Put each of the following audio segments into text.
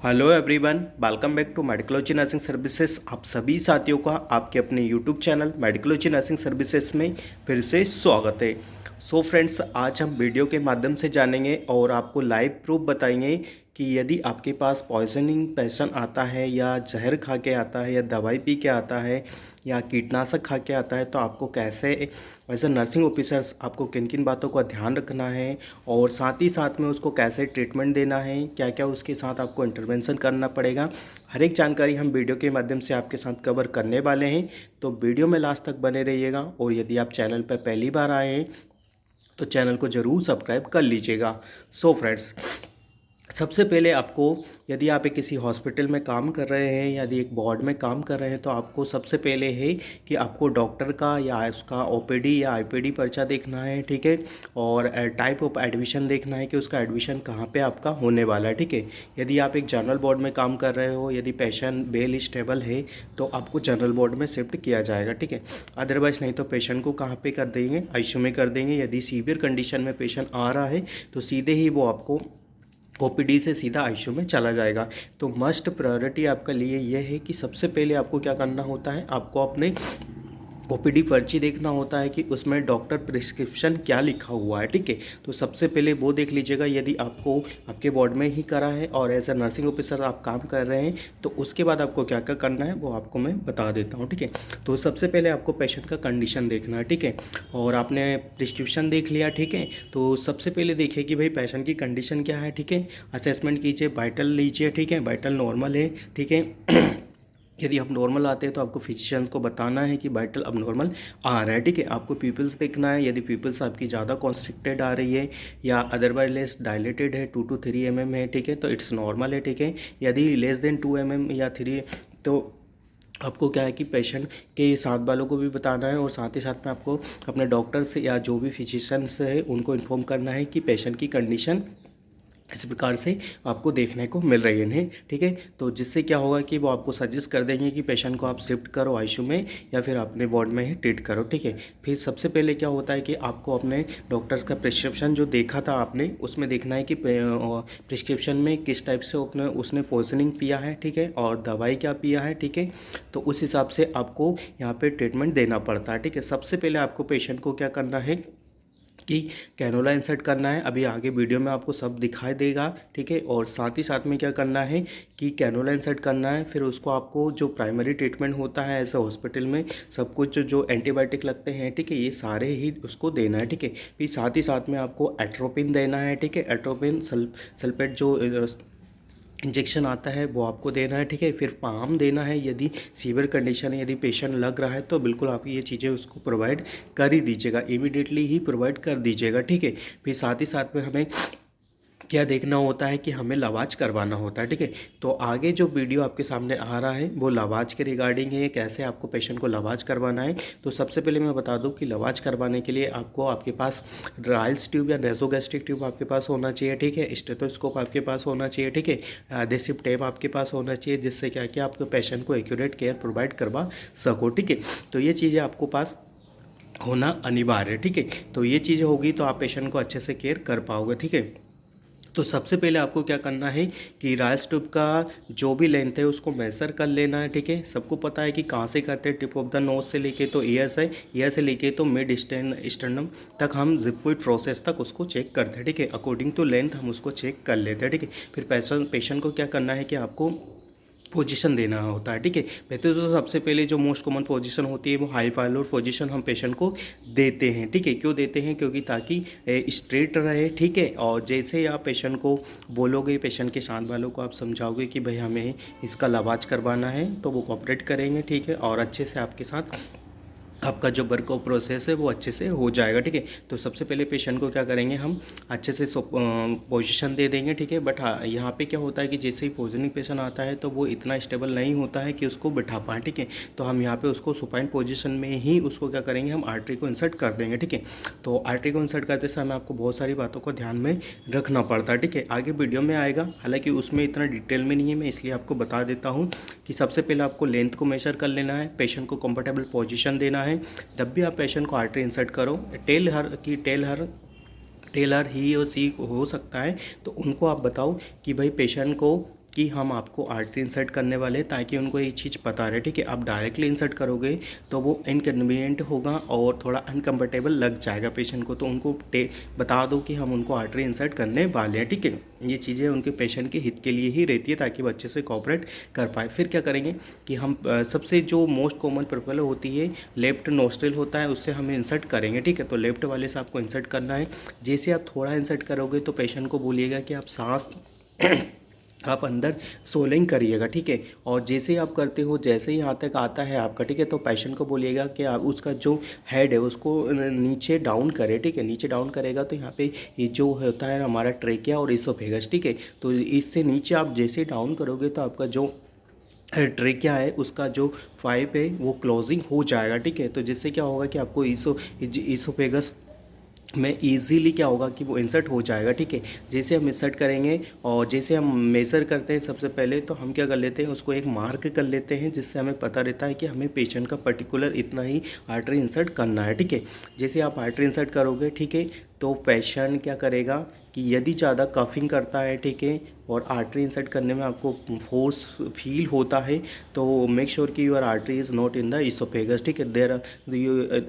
Hello everyone, welcome back to Medicology nursing services. आप सभी साथियों का आपके अपने YouTube channel Medicology nursing services में फिर से स्वागत है। सो फ्रेंड्स, आज हम वीडियो के माध्यम से जानेंगे और आपको लाइव प्रूफ बताएंगे कि यदि आपके पास पॉइजनिंग पेशेंट आता है या जहर खा के आता है या दवाई पी के आता है या कीटनाशक खा के आता है तो आपको कैसे एज अ नर्सिंग ऑफिसर्स आपको किन किन बातों का ध्यान रखना है और साथ ही साथ में उसको कैसे ट्रीटमेंट देना है, क्या क्या उसके साथ आपको इंटरवेंशन करना पड़ेगा। हर एक जानकारी हम वीडियो के माध्यम से आपके साथ कवर करने वाले हैं, तो वीडियो में लास्ट तक बने रहिएगा। और यदि आप चैनल पर पहली बार आए हैं तो चैनल को ज़रूर सब्सक्राइब कर लीजिएगा। सो फ्रेंड्स, सबसे पहले आपको, यदि आप एक किसी हॉस्पिटल में काम कर रहे हैं, यदि एक वार्ड में काम कर रहे हैं, तो आपको सबसे पहले है कि आपको डॉक्टर का या उसका ओपीडी या आईपीडी पर्चा देखना है, ठीक है। और टाइप ऑफ एडमिशन देखना है कि उसका एडमिशन कहाँ पे आपका होने वाला है, ठीक है। यदि आप एक जनरल वार्ड में काम कर रहे हो, यदि पेशेंट वेल स्टेबल है तो आपको जनरल वार्ड में शिफ्ट किया जाएगा, ठीक है। अदरवाइज नहीं तो पेशेंट को कहाँ पे कर देंगे, आईसीयू में कर देंगे। यदि सीवियर कंडीशन में पेशेंट आ रहा है तो सीधे ही वो आपको ओपीडी से सीधा आईसीयू में चला जाएगा। तो मस्ट प्रायोरिटी आपका लिए यह है कि सबसे पहले आपको क्या करना होता है, आपको अपने ओपीडी पर्ची देखना होता है कि उसमें डॉक्टर प्रिस्क्रिप्शन क्या लिखा हुआ है, ठीक है। तो सबसे पहले वो देख लीजिएगा। यदि आपको आपके वार्ड में ही करा है और एज ए नर्सिंग ऑफिसर आप काम कर रहे हैं तो उसके बाद आपको क्या क्या करना है वो आपको मैं बता देता हूँ, ठीक है। तो सबसे पहले आपको पेशेंट का कंडीशन देखना है, ठीक है। और आपने प्रिस्क्रिप्शन देख लिया, ठीक है। तो सबसे पहले देखिए कि भाई पेशेंट की कंडीशन क्या है, ठीक है। असेसमेंट कीजिए, वाइटल लीजिए, ठीक है। वाइटल नॉर्मल है, ठीक है। यदि आप नॉर्मल आते हैं तो आपको फिजिशियंस को बताना है कि वाइटल अब नॉर्मल आ रहा है, ठीक है। आपको पीपल्स देखना है, यदि पीपल्स आपकी ज़्यादा कॉन्स्ट्रिक्टेड आ रही है या अदरवाइज लेस डायलेटेड है, 2 to 3 mm है, ठीक है, तो इट्स नॉर्मल है, ठीक है। यदि लेस देन 2 mm या 3 तो आपको क्या है कि पेशेंट के साथ वालों को भी बताना है और साथ ही साथ में आपको अपने डॉक्टर से या जो भी फिजिशियंस है उनको इन्फॉर्म करना है कि पेशेंट की कंडीशन इस प्रकार से आपको देखने को मिल रही है नहीं, ठीक है। तो जिससे क्या होगा कि वो आपको सजेस्ट कर देंगे कि पेशेंट को आप शिफ्ट करो आईसीयू में या फिर अपने वार्ड में ही ट्रीट करो, ठीक है। फिर सबसे पहले क्या होता है कि आपको अपने डॉक्टर्स का प्रिस्क्रिप्शन जो देखा था आपने उसमें देखना है कि प्रिस्क्रिप्शन में किस टाइप से उसने पॉइजनिंग पिया है, ठीक है, और दवाई क्या पिया है, ठीक है। तो उस हिसाब से आपको यहाँ पर ट्रीटमेंट देना पड़ता है, ठीक है। सबसे पहले आपको पेशेंट को क्या करना है कि कैनोला इंसर्ट करना है। अभी आगे वीडियो में आपको सब दिखाई देगा, ठीक है। और साथ ही साथ में क्या करना है कि कैनोला इंसर्ट करना है, फिर उसको आपको जो प्राइमरी ट्रीटमेंट होता है ऐसे हॉस्पिटल में सब कुछ जो एंटीबायोटिक लगते हैं, ठीक है, ये सारे ही उसको देना है, ठीक है। फिर साथ ही साथ में आपको एट्रोपिन देना है, ठीक है। एट्रोपिन सल्फेट जो इंजेक्शन आता है वो आपको देना है, ठीक है। फिर पाम देना है, यदि सीवियर कंडीशन है, यदि पेशेंट लग रहा है तो बिल्कुल आप ये चीज़ें उसको प्रोवाइड कर ही दीजिएगा, इमीडिएटली ही प्रोवाइड कर दीजिएगा, ठीक है। फिर साथ ही साथ में हमें क्या देखना होता है कि हमें लवाज करवाना होता है, ठीक है। तो आगे जो वीडियो आपके सामने आ रहा है वो लवाज के रिगार्डिंग है, कैसे आपको पेशेंट को लवाज करवाना है। तो सबसे पहले मैं बता दूं कि लवाज करवाने के लिए आपको आपके पास राइल्स ट्यूब या नेसोगैस्ट्रिक ट्यूब आपके पास होना चाहिए, ठीक है। स्टेथोस्कोप आपके पास होना चाहिए, ठीक है। एडेसिव टेप आपके पास होना चाहिए, जिससे क्या कि आप पेशेंट को एक्यूरेट केयर प्रोवाइड करवा सको, ठीक है। तो ये चीज़ें आपको पास होना अनिवार्य है, ठीक है। तो ये चीज़ें होगी तो आप पेशेंट को अच्छे से केयर कर पाओगे, ठीक है। तो सबसे पहले आपको क्या करना है कि राइस ट्यूब का जो भी लेंथ है उसको मेजर कर लेना है, ठीक है। सबको पता है कि कहाँ से करते हैं, टिप ऑफ द नोज से लेके तो ईयर से, ईयर से लेके तो मिड स्टर्नम तक हम जिपफॉइड प्रोसेस तक उसको चेक करते हैं, ठीक है। अकॉर्डिंग टू लेंथ हम उसको चेक कर लेते हैं, ठीक है। फिर पेशेंट को क्या करना है कि आपको पोजीशन देना होता है, ठीक है। वैसे तो सबसे पहले जो मोस्ट कॉमन पोजीशन होती है वो हाई फाइलोर पोजीशन हम पेशेंट को देते हैं, ठीक है। क्यों देते हैं, क्योंकि ताकि स्ट्रेट रहे, ठीक है। और जैसे आप पेशेंट को बोलोगे, पेशेंट के साथ वालों को आप समझाओगे कि भाई हमें इसका लवाज करवाना है तो वो कोऑपरेट करेंगे, ठीक है। और अच्छे से आपके साथ आपका जो वर्क ऑफ प्रोसेस है वो अच्छे से हो जाएगा, ठीक है। तो सबसे पहले पेशेंट को क्या करेंगे, हम अच्छे से पोजीशन दे देंगे, ठीक है। बट हाँ, यहाँ पे क्या होता है कि जैसे ही पोजिशनिंग पेशेंट आता है तो वो इतना स्टेबल नहीं होता है कि उसको बिठा पाएँ, ठीक है। तो हम यहाँ पे उसको सुपाइन पोजीशन में ही उसको क्या करेंगे, हम आर्टरी को इंसर्ट कर देंगे, ठीक है। तो आर्टरी को इंसर्ट करते समय आपको बहुत सारी बातों को ध्यान में रखना पड़ता है, ठीक है। आगे वीडियो में आएगा, हालाँकि उसमें इतना डिटेल में नहीं है, मैं इसलिए आपको बता देता हूँ कि सबसे पहले आपको लेंथ को मेजर कर लेना है, पेशेंट को कंफर्टेबल पोजीशन देना है। जब भी आप पेशेंट को आर्टरी इंसर्ट करो, टेल हर ही और सी हो सकता है, तो उनको आप बताओ कि भाई पेशेंट को कि हम आपको आर्टरी इंसर्ट करने वाले हैं, ताकि उनको ये चीज़ पता रहे, ठीक है। आप डायरेक्टली इंसर्ट करोगे तो वो इनकन्वीनियंट होगा और थोड़ा अनकम्फर्टेबल लग जाएगा पेशेंट को, तो उनको बता दो कि हम उनको आर्टरी इंसर्ट करने वाले हैं, ठीक है। ये चीज़ें उनके पेशेंट के हित के लिए ही रहती है, ताकि वो अच्छे से कोऑपरेट कर पाए। फिर क्या करेंगे कि हम सबसे जो मोस्ट कॉमन प्रोपेलर होती है, लेफ्ट नोस्ट्रिल होता है, उससे हम इंसर्ट करेंगे, ठीक है। तो लेफ्ट वाले से आपको इंसर्ट करना है। जैसे आप थोड़ा इंसर्ट करोगे तो पेशेंट को बोलिएगा कि आप सांस आप अंदर सोलिंग करिएगा, ठीक है। और जैसे ही आप करते हो, जैसे ही यहाँ तक आता है आपका, ठीक है, तो पेशेंट को बोलिएगा कि आप उसका जो हेड है उसको नीचे डाउन करे, ठीक है। नीचे डाउन करेगा तो यहाँ पे ये जो होता है हमारा ट्रेकिया और इसोफेगस, ठीक है। तो इससे नीचे आप जैसे डाउन करोगे तो आपका जो ट्रेकिया है उसका जो पाइप है वो क्लोजिंग हो जाएगा, ठीक है। तो जिससे क्या होगा कि आपको इसोफेगस में इजीली क्या होगा कि वो इंसर्ट हो जाएगा, ठीक है। जैसे हम इंसर्ट करेंगे और जैसे हम मेज़र करते हैं, सबसे पहले तो हम क्या कर लेते हैं, उसको एक मार्क कर लेते हैं, जिससे हमें पता रहता है कि हमें पेशेंट का पर्टिकुलर इतना ही आर्टरी इंसर्ट करना है, ठीक है। जैसे आप आर्टरी इंसर्ट करोगे, ठीक है, तो पेशेंट क्या करेगा कि यदि ज़्यादा कफिंग करता है, ठीक है, और आर्टरी इंसर्ट करने में आपको फोर्स फील होता है, तो मेक श्योर कि your artery is not in the oesophagus, ठीक है। देर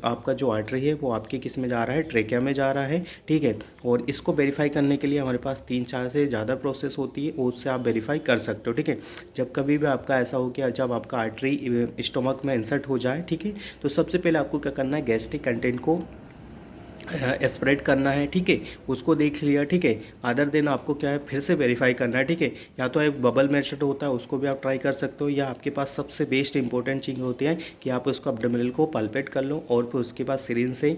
आपका जो आर्टरी है वो आपके किस में जा रहा है, ट्रेकिया में जा रहा है, ठीक है। और इसको वेरीफाई करने के लिए हमारे पास 3-4 से ज़्यादा प्रोसेस होती है, उससे आप वेरीफाई कर सकते हो, ठीक है। जब कभी भी आपका ऐसा हो कि जब आपका आर्टरी स्टोमक में इंसर्ट हो जाए, ठीक है, तो सबसे पहले आपको क्या करना है, गैस्ट्रिक कंटेंट को स्प्रेड करना है, ठीक है। उसको देख लिया, ठीक है। अदर देन आपको क्या है, फिर से वेरीफाई करना है, ठीक है। या तो एक बबल मेथड होता है, उसको भी आप ट्राई कर सकते हो, या आपके पास सबसे बेस्ट इंपॉर्टेंट चीज़ होती है कि आप उसको एब्डोमिनल को पल्पेट कर लो और फिर उसके बाद सिरिंज से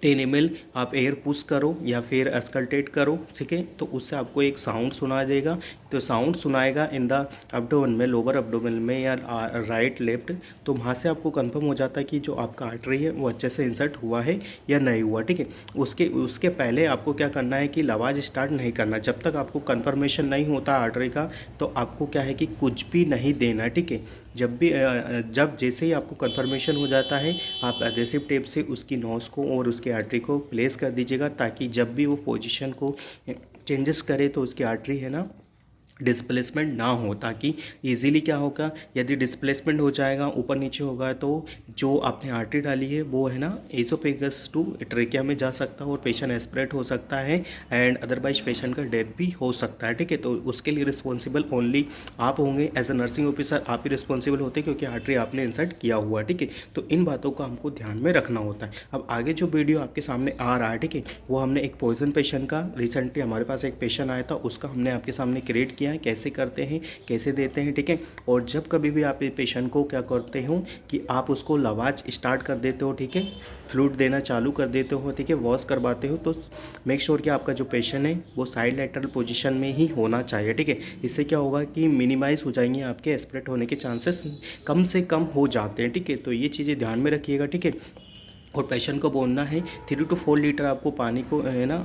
10 ml आप एयर पुश करो या फिर अस्कल्टेट करो, ठीक है। तो उससे आपको एक साउंड सुना देगा, तो साउंड सुनाएगा इन द एब्डोमेन में, लोअर एब्डोमेन में या राइट लेफ्ट, तो वहाँ से आपको कंफर्म हो जाता है कि जो आपका आर्टरी है वो अच्छे से इंसर्ट हुआ है या नहीं हुआ, ठीक है। उसके पहले आपको क्या करना है कि लवाज स्टार्ट नहीं करना, जब तक आपको कंफर्मेशन नहीं होता आर्टरी का, तो आपको क्या है कि कुछ भी नहीं देना, ठीक है। जब जैसे ही आपको कंफर्मेशन हो जाता है, आप एडहेसिव टेप से उसकी नोज को और उसकी आर्टरी को प्लेस कर दीजिएगा, ताकि जब भी वो पोजीशन को चेंजेस करे तो उसकी आर्टरी है ना डिस्प्लेसमेंट ना हो, ताकि इजीली क्या होगा, यदि डिस्प्लेसमेंट हो जाएगा, ऊपर नीचे होगा, तो जो आपने आर्टरी डाली है वो है ना एसोफेगस टू ट्रेकिया में जा सकता है और पेशेंट एस्पिरेट हो सकता है, एंड अदरवाइज पेशेंट का डेथ भी हो सकता है, ठीक है। तो उसके लिए रिस्पॉन्सिबल ओनली आप होंगे, एज ए नर्सिंग ऑफिसर आप ही रिस्पॉन्सिबल होते हैं, क्योंकि आर्टरी आपने इंसर्ट किया हुआ है, ठीक है। तो इन बातों को हमको ध्यान में रखना होता है। अब आगे जो वीडियो आपके सामने आ रहा है, ठीक है, वो हमने एक पॉइजन पेशेंट का, रिसेंटली हमारे पास एक पेशेंट आया था, उसका हमने आपके सामने क्रिएट किया है, कैसे करते हैं, कैसे देते हैं, ठीक है। और जब कभी भी आप पेशेंट को क्या करते हो कि आप उसको लवाज स्टार्ट कर देते हो, ठीक है, फ्लूइड देना चालू कर देते हो, ठीक है, वॉश करवाते हो, तो मेक श्योर कि आपका जो पेशेंट है वो साइड लेटरल पोजीशन में ही होना चाहिए, ठीक है। इससे क्या होगा कि मिनिमाइज हो जाएंगे, आपके एस्पिरेट होने के चांसेस कम से कम हो जाते हैं, ठीक है। तो ये चीज़ें ध्यान में रखिएगा, ठीक है। और पेशेंट को बोलना है 3 to 4 लीटर आपको पानी को है ना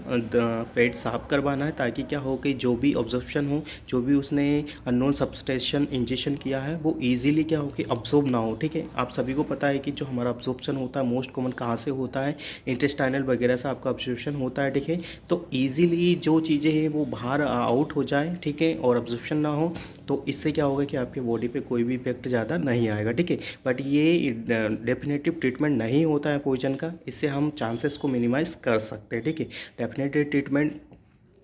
पेट साफ करवाना है, ताकि क्या हो कि जो भी ऑब्जर्प्शन हो, जो भी उसने अननोन सब्सटेंशन इंजेक्शन किया है, वो इजीली क्या हो कि अब्जॉर्ब ना हो, ठीक है। आप सभी को पता है कि जो हमारा अब्जॉर्प्शन होता है मोस्ट कॉमन कहाँ से होता है, इंटेस्टाइनल वगैरह से आपका अब्जॉर्प्शन होता है, ठीक है। तो ईजिली जो चीज़ें हैं वो बाहर आउट हो जाए, ठीक है, और अब्जॉर्प्शन ना हो, तो इससे क्या होगा कि आपके बॉडी पे कोई भी इफेक्ट ज़्यादा नहीं आएगा, ठीक है। बट ये डेफिनेटिव ट्रीटमेंट नहीं होता है पॉइजन का, इससे हम चांसेस को मिनिमाइज कर सकते हैं, ठीक है। डेफिनेटिव ट्रीटमेंट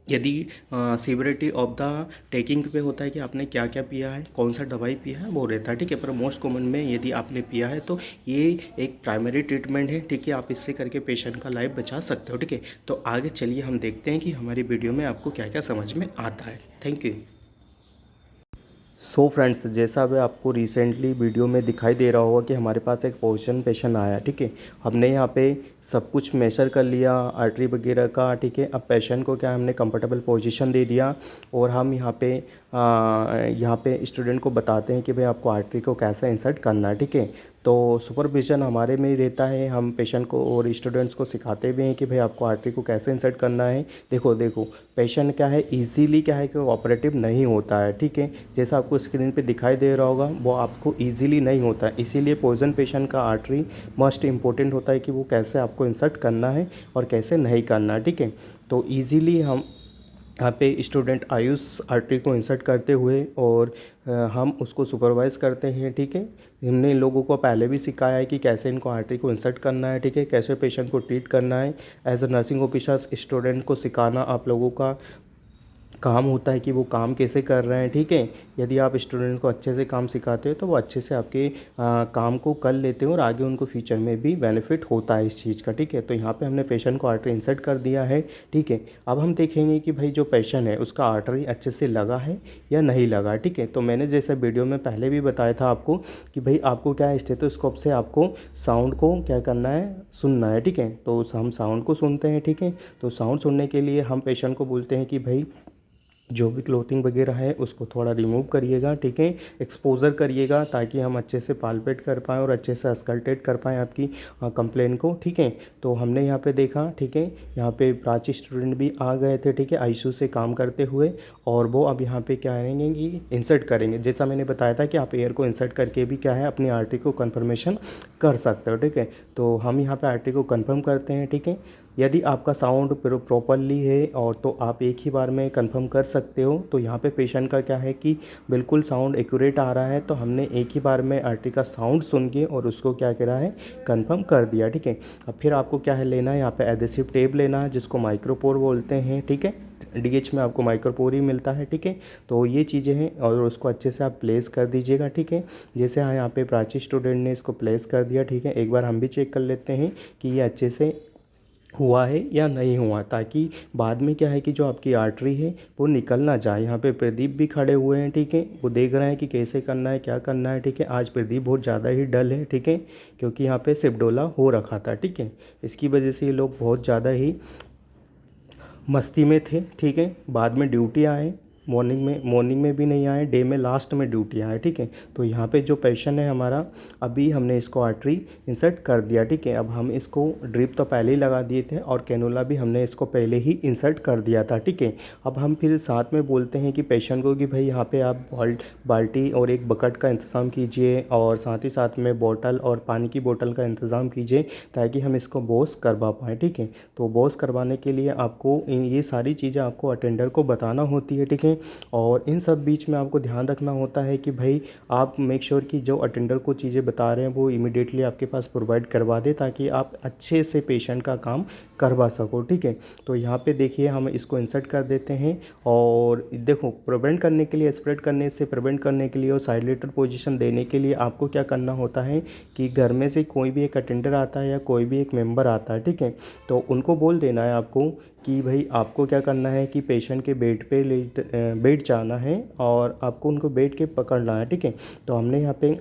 यदि सीवरिटी ऑफ द टेकिंग पे होता है कि आपने क्या क्या पिया है, कौन सा दवाई पिया है, वो रहता है, ठीक है। पर मोस्ट कॉमन में यदि आपने पिया है तो ये एक प्राइमरी ट्रीटमेंट है, ठीक है। आप इससे करके पेशेंट का लाइफ बचा सकते हो, ठीक है। तो आगे चलिए हम देखते हैं कि हमारी वीडियो में आपको क्या क्या समझ में आता है। Thank you. सो फ्रेंड्स, जैसा अभी आपको रिसेंटली वीडियो में दिखाई दे रहा होगा कि हमारे पास एक पोजीशन पेशेंट आया, ठीक है। हमने यहाँ पे सब कुछ मेजर कर लिया आर्टरी वगैरह का, ठीक है। अब पेशेंट को क्या हमने कंफर्टेबल पोजीशन दे दिया, और हम यहाँ पे स्टूडेंट को बताते हैं कि भाई आपको आर्टरी को कैसे इंसर्ट करना है, ठीक है। तो सुपरविज़न हमारे में ही रहता है, हम पेशेंट को और स्टूडेंट्स को सिखाते भी हैं कि भाई आपको आर्टरी को कैसे इंसर्ट करना है। देखो पेशेंट क्या है इजीली क्या है कि ऑपरेटिव नहीं होता है, ठीक है। जैसा आपको स्क्रीन पे दिखाई दे रहा होगा वो आपको इजीली नहीं होता है, इसीलिए पॉइजन पेशेंट का आर्टरी मस्ट इम्पोर्टेंट होता है कि वो कैसे आपको इंसर्ट करना है और कैसे नहीं करना है, ठीक है। तो ईजीली हम यहाँ पे स्टूडेंट आयुष आर्टरी को इंसर्ट करते हुए और हम उसको सुपरवाइज़ करते हैं, ठीक है। हमने इन लोगों को पहले भी सिखाया है कि कैसे इनको आर्टरी को इंसर्ट करना है, ठीक है, कैसे पेशेंट को ट्रीट करना है। As a nursing officers student को सिखाना आप लोगों का काम होता है कि वो काम कैसे कर रहे हैं, ठीक है। यदि आप स्टूडेंट को अच्छे से काम सिखाते हो तो वो अच्छे से आपके काम को कर लेते हैं और आगे उनको फ्यूचर में भी बेनिफिट होता है इस चीज़ का, ठीक है। तो यहाँ पे हमने पेशेंट को आर्टरी इंसर्ट कर दिया है, ठीक है। अब हम देखेंगे कि भाई जो पेशेंट है उसका आर्टरी अच्छे से लगा है या नहीं लगा, ठीक है। तो मैंने जैसे वीडियो में पहले भी बताया था आपको कि भाई आपको क्या है, स्टेथोस्कोप से आपको साउंड को क्या करना है, सुनना है, ठीक है। तो हम साउंड को सुनते हैं, ठीक है। तो साउंड सुनने के लिए हम पेशेंट को बोलते हैं कि भाई जो भी क्लोथिंग वगैरह है उसको थोड़ा रिमूव करिएगा, ठीक है, एक्सपोजर करिएगा, ताकि हम अच्छे से पाल्पेट कर पाएँ और अच्छे से अस्कल्टेट कर पाएँ आपकी कंप्लेन को, ठीक है। तो हमने यहाँ पे देखा, ठीक है, यहाँ पे प्राची स्टूडेंट भी आ गए थे, ठीक है, आईसीयू से काम करते हुए, और वो अब यहाँ पे क्या करेंगे कि इंसर्ट करेंगे। जैसा मैंने बताया था कि आप एयर को इंसर्ट करके भी क्या है अपनी आरटी को कन्फर्मेशन कर सकते हो, ठीक है। तो हम यहाँ पर आरटी को कन्फर्म करते हैं, ठीक है। यदि आपका साउंड प्रॉपरली है और तो आप एक ही बार में कंफर्म कर सकते हो। तो यहाँ पे पेशेंट का क्या है कि बिल्कुल साउंड एक्यूरेट आ रहा है, तो हमने एक ही बार में आरटी का साउंड सुन के और उसको क्या करा है, कंफर्म कर दिया, ठीक है। अब फिर आपको क्या है लेना है, यहाँ पे एडेसिव टेप लेना है जिसको माइक्रोपोर बोलते हैं, ठीक है। डीएच में आपको माइक्रोपोर ही मिलता है, ठीक है। तो ये चीज़ें हैं और उसको अच्छे से आप प्लेस कर दीजिएगा, ठीक है। जैसे हाँ यहाँ पे प्राची स्टूडेंट ने इसको प्लेस कर दिया, ठीक है। एक बार हम भी चेक कर लेते हैं कि ये अच्छे से हुआ है या नहीं हुआ, ताकि बाद में क्या है कि जो आपकी आर्टरी है वो निकल ना जाए। यहाँ पे प्रदीप भी खड़े हुए हैं, ठीक है, वो देख रहे हैं कि कैसे करना है, क्या करना है, ठीक है। आज प्रदीप बहुत ज़्यादा ही डल है, ठीक है, क्योंकि यहाँ पे सिपडोला हो रखा था, ठीक है। इसकी वजह से ये लोग बहुत ज़्यादा ही मस्ती में थे, ठीक है। बाद में ड्यूटी आए, मॉर्निंग में भी नहीं आए, डे में लास्ट में ड्यूटी आए, ठीक है। तो यहाँ पे जो पेशेंट है हमारा, अभी हमने इसको आर्टरी इंसर्ट कर दिया, ठीक है। अब हम इसको ड्रिप तो पहले ही लगा दिए थे और कैनुला भी हमने इसको पहले ही इंसर्ट कर दिया था, ठीक है। अब हम फिर साथ में बोलते हैं कि पेशेंट को कि भाई यहाँ पे आप बाल्टी और एक बकेट का इंतज़ाम कीजिए और साथ ही साथ में बोतल और पानी की बोतल का इंतज़ाम कीजिए, ताकि हम इसको वॉश करवा पाएँ, ठीक है। तो वॉश करवाने के लिए आपको ये सारी चीज़ें आपको अटेंडर को बताना होती है, ठीक है। और इन सब बीच में आपको ध्यान रखना होता है कि भाई आप मेक श्योर कि जो अटेंडर को चीज़ें बता रहे हैं वो इमीडिएटली आपके पास प्रोवाइड करवा दे, ताकि आप अच्छे से पेशेंट का काम करवा सको, ठीक है। तो यहाँ पे देखिए हम इसको इंसर्ट कर देते हैं और देखो प्रिवेंट करने के लिए, स्प्रेड करने से प्रिवेंट करने के लिए और साइलेंटर पोजीशन देने के लिए आपको क्या करना होता है कि घर में से कोई भी एक अटेंडर आता है या कोई भी एक मेंबर आता है, ठीक है, तो उनको बोल देना है आपको कि भाई आपको क्या करना है कि पेशेंट के बेड पे बैठ जाना है और आपको उनको बैठ के पकड़ना है, ठीक है। तो हमने यहाँ पे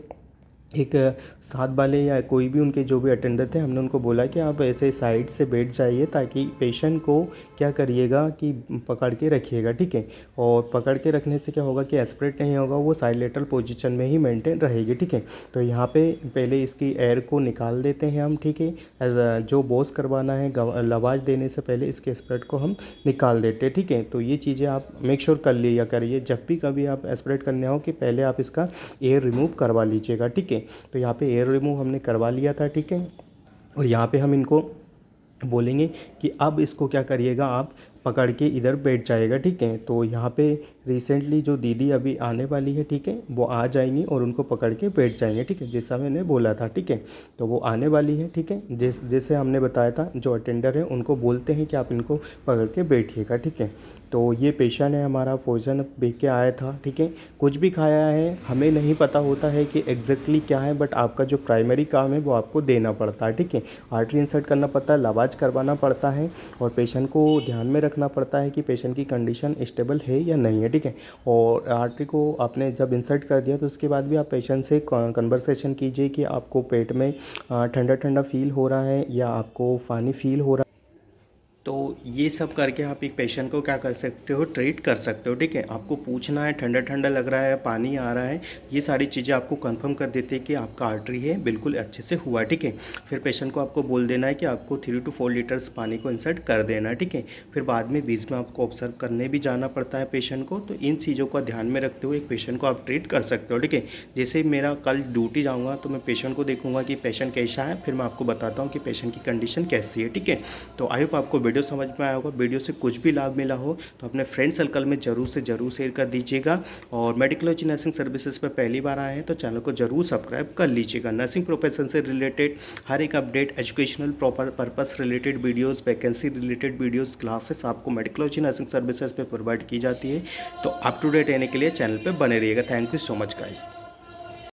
एक साथ वाले या कोई भी उनके जो भी अटेंडर थे, हमने उनको बोला कि आप ऐसे साइड से बैठ जाइए, ताकि पेशेंट को क्या करिएगा कि पकड़ के रखिएगा, ठीक है। और पकड़ के रखने से क्या होगा कि एस्पिरेट नहीं होगा, वो साइलेंटल पोजीशन में ही मेंटेन रहेगी, ठीक है। तो यहाँ पे पहले इसकी एयर को निकाल देते हैं हम, ठीक है। जो बॉस करवाना है लवाज देने से पहले इसके एस्पिरेट को हम निकाल देते हैं, ठीक है। तो ये चीज़ें आप मेक श्योर कर लिया करिए, जब भी कभी आप एस्पिरेट करने हो कि पहले आप इसका एयर रिमूव करवा लीजिएगा, ठीक है। तो यहाँ पे एयर रिमूव हमने करवा लिया था, ठीक है। और यहाँ पे हम इनको बोलेंगे कि अब इसको क्या करिएगा, आप पकड़ के इधर बैठ जाएगा, ठीक है। तो यहाँ पे रिसेंटली जो दीदी अभी आने वाली है, ठीक है, वो आ जाएंगी और उनको पकड़ के बैठ जाएंगे, ठीक है, जैसा मैंने बोला था, ठीक है। तो वो आने वाली है, ठीक है, जैसे हमने बताया था, जो अटेंडर है उनको बोलते हैं कि आप इनको पकड़ के बैठिएगा, ठीक है। तो ये पेशेंट है हमारा, पॉइजन पी के आया था, ठीक है, कुछ भी खाया है, हमें नहीं पता होता है कि एग्जैक्टली क्या है, बट आपका जो प्राइमरी काम है वो आपको देना पड़ता है, ठीक है। आर्टरी इंसर्ट करना पड़ता है, लवाज करवाना पड़ता है और पेशेंट को ध्यान में रखना पड़ता है कि पेशेंट की कंडीशन स्टेबल है या नहीं है, ठीक है। और आर्टरी को आपने जब इंसर्ट कर दिया तो उसके बाद भी आप पेशेंट से कन्वर्सेशन कीजिए कि आपको पेट में ठंडा ठंडा फील हो रहा है या आपको पानी फील हो रहा है। तो ये सब करके आप एक पेशेंट को क्या कर सकते हो, ट्रीट कर सकते हो, ठीक है। आपको पूछना है ठंडा ठंडा लग रहा है, पानी आ रहा है, ये सारी चीज़ें आपको कंफर्म कर देते हैं कि आपका आर्टरी है बिल्कुल अच्छे से हुआ, ठीक है। फिर पेशेंट को आपको बोल देना है कि आपको 3 to 4 लीटर्स पानी को इंसर्ट कर देना है, ठीक है। फिर बाद में बीच में आपको ऑब्जर्व करने भी जाना पड़ता है पेशेंट को। तो इन चीज़ों का ध्यान में रखते हुए एक पेशेंट को आप ट्रीट कर सकते हो, ठीक है। जैसे मेरा कल ड्यूटी जाऊँगा तो मैं पेशेंट को देखूँगा कि पेशेंट कैसा है, फिर मैं आपको बताता हूँ कि पेशेंट की कंडीशन कैसी है, ठीक है। तो आई होप आपको वीडियो समझ समझ में आया होगा। वीडियो से कुछ भी लाभ मिला हो तो अपने फ्रेंड सर्कल में ज़रूर से ज़रूर शेयर कर दीजिएगा। और मेडिकोलॉजी नर्सिंग सर्विसेज पर पहली बार आए हैं तो चैनल को ज़रूर सब्सक्राइब कर लीजिएगा। नर्सिंग प्रोफेशन से रिलेटेड हर एक update, educational proper purpose related videos, vacancy related videos, classes आपको मेडिकोलॉजी नर्सिंग सर्विसेज पर प्रोवाइड की जाती है। तो अप टू डेट रहने के लिए चैनल पर बने रहिएगा। Thank you so much guys.